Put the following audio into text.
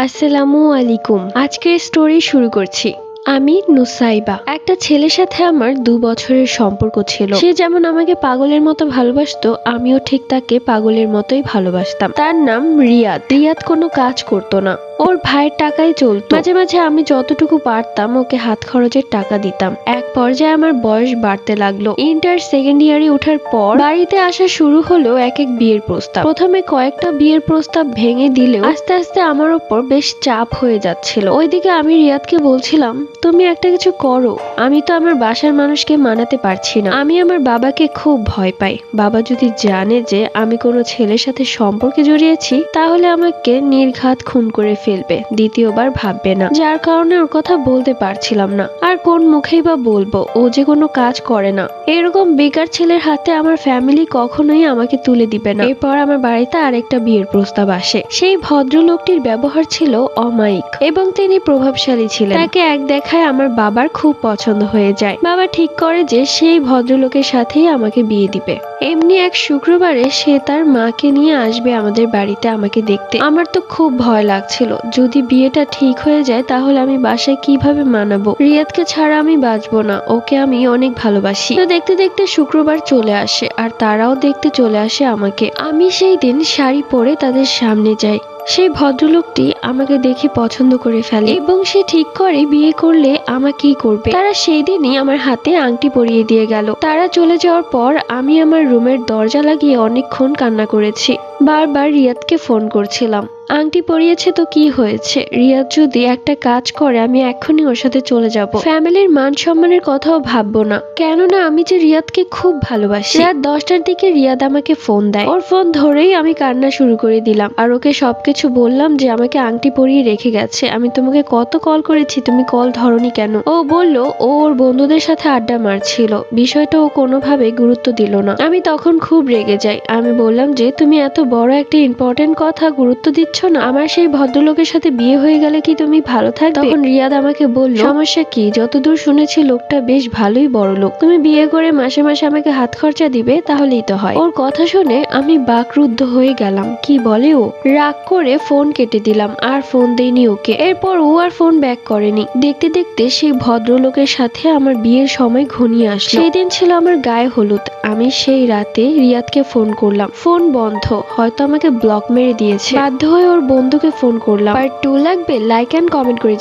আসসালামু আলাইকুম। আজকের স্টোরি শুরু করছি। আমি নুসাইবা। একটা ছেলের সাথে আমার 2 বছরের সম্পর্ক ছিল। সে যেমন আমাকে পাগলের মতো ভালোবাসতো, আমিও ঠিক তাকে পাগলের মতোই ভালোবাসতাম। তার নাম রিয়াদ। রিয়াদ কোনো কাজ করতো না, ওর ভাইয়ের টাকায় চলতো। মাঝে মাঝে আমি যতটুকু পারতাম ওকে হাত খরচের টাকা দিতাম। এক পর্যায়ে আমার বয়স বাড়তে লাগলো। ইন্টার সেকেন্ড ইয়ারে ওঠার পর বাড়িতে আসা শুরু হলো এক এক বিয়ের প্রস্তাব। প্রথমে কয়েকটা বিয়ের প্রস্তাব ভেঙে দিলেও আস্তে আস্তে আমার ওপর বেশ চাপ হয়ে যাচ্ছিল। ওইদিকে আমি রিয়াদকে বলছিলাম, তুমি একটা কিছু করো, আমি তো আমার বাসার মানুষকে মানাতে পারছি না। আমি আমার বাবাকে খুব ভয় পাই। বাবা যদি জানে যে আমি কোনো ছেলের সাথে সম্পর্কে জড়িয়েছি, তাহলে আমাকে নির্ঘাত খুন করে ফেলবে, দ্বিতীয়বার ভাববে না। যার কারণে ওর কথা বলতে পারছিলাম না। আর কোন মুখেই বা বলবো, ও যে কোনো কাজ করে না। এরকম বেকার ছেলের হাতে আমার ফ্যামিলি কখনোই আমাকে তুলে দিবে না। এরপর আমার বাড়িতে আরেকটা বিয়ের প্রস্তাব আসে। সেই ভদ্রলোকটির ব্যবহার ছিল অমায়িক এবং তিনি প্রভাবশালী ছিলেন। তাকে এক দেখায় আমার বাবার খুব পছন্দ হয়ে যায়। বাবা ঠিক করে যে সেই ভদ্রলোকের সাথেই আমাকে বিয়ে দিবে। এমনি এক শুক্রবারে সে তার মাকে নিয়ে আসবে আমাদের বাড়িতে আমাকে দেখতে। আমার তো খুব ভয় লাগছিল, যদি বিয়েটা ঠিক হয়ে যায় তাহলে আমি বাসায় কিভাবে মানাবো। রিয়াদকে ছাড়া আমি বাঁচবো না, ওকে আমি অনেক ভালোবাসি। তো দেখতে দেখতে শুক্রবার চলে আসে আর তারাও দেখতে চলে আসে আমাকে। আমি সেই দিন শাড়ি পরে তাদের সামনে যাই। সেই ভদ্রলোকটি আমাকে দেখে পছন্দ করে ফেলে এবং সে ঠিক করে বিয়ে করলে আমাকেই করবে। তারা সেই দিনই আমার হাতে আংটি পরিয়ে দিয়ে গেল। তারা চলে যাওয়ার পর আমি আমার রুমের দরজা লাগিয়ে অনেকক্ষণ কান্না করেছি। বারবার রিয়াদকে ফোন করছিলাম, আংটি পরিয়েছে তো কি হয়েছে, রিয়াদ যদি একটা কাজ করে আমি এখনই ওর সাথে চলে যাব। ফ্যামিলির মান সম্মানের কথাও ভাববো না, কেননা আমি যে রিয়াদকে খুব ভালোবাসি। রাত 10টার দিকে রিয়াদ আমাকে ফোন দেয়। ওর ফোন ধরেই আমি কান্না শুরু করে দিলাম আর ওকে সবকিছু বললাম যে আমাকে আংটি পরিয়ে রেখে গেছে। আমি তোমাকে কত কল করেছি, তুমি কল ধরনি কেন। ও বলল ও ওর বন্ধুদের সাথে আড্ডা মারছিল, বিষয়টা ও কোনোভাবে গুরুত্ব দিল না। আমি তখন খুব রেগে যাই। আমি বললাম যে তুমি এত বড় একটা ইম্পর্টেন্ট কথা গুরুত্ব দিচ্ছ না, আমার সেই ভদ্রলোকের সাথে বিয়ে হয়ে গেলে কি তুমি ভালো থাকবে। তখন রিয়াদ আমাকে বলল, সমস্যা কি, যতদূর শুনেছি লোকটা বেশ ভালোই বড় লোক, তুমি বিয়ে করে মাসে মাসে আমাকে হাত খরচা দিবে, তাহলেই তো হয়। ওর কথা শুনে আমি বাকরুদ্ধ হয়ে গেলাম। কি বলে ও। রাগ করে ফোন কেটে দিলাম আর ফোন দেইনি ওকে। এরপর ও আর ফোন ব্যাক করেনি। দেখতে দেখতে সেই ভদ্রলোকের সাথে আমার বিয়ের সময় ঘনিয়ে আসলো। সেই দিন ছিল আমার গায়ে হলুদ। আমি সেই রাতে রিয়াদকে ফোন করলাম, ফোন বন্ধ, হয়তো আমাকে ব্লক মেরে দিয়েছে। বাধ্য হয়ে ওর বন্ধুকে ফোন করলাম। পার্ট 2 লাগবে, লাইক এন্ড কমেন্ট করে